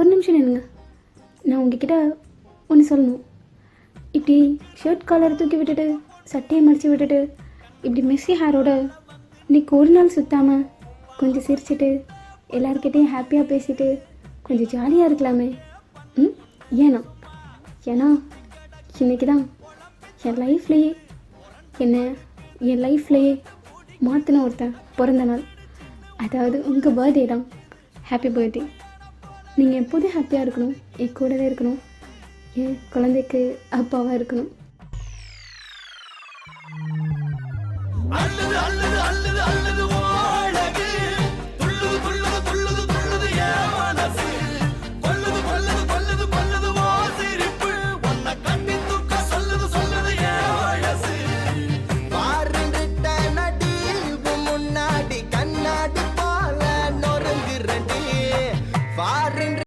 ஒரு நிமிஷம் நில்லுங்க. நான் உங்ககிட்ட ஒன்று சொல்லணும். இப்படி ஷர்ட் காலர் தூக்கி விட்டுட்டு சட்டையை மடித்து விட்டுட்டு இப்படி மெஸ்ஸி ஹேரோட இன்றைக்கி ஒரு நாள் சுற்றாமல் கொஞ்சம் சிரிச்சிட்டு எல்லாருக்கிட்டேயும் ஹாப்பியாக பேசிட்டு கொஞ்சம் ஜாலியாக இருக்கலாமே. ஏன்னா இன்றைக்கி தான் என் லைஃப்லேயே மாற்றின ஒருத்தன் பிறந்த நாள். அதாவது உங்கள் பர்த்டே தான். Happy birthday. நீங்கள் எப்போதும் ஹாப்பியாக இருக்கணும், என் கூடவே இருக்கணும், என் குழந்தைக்கு அப்பாவாக இருக்கணும்.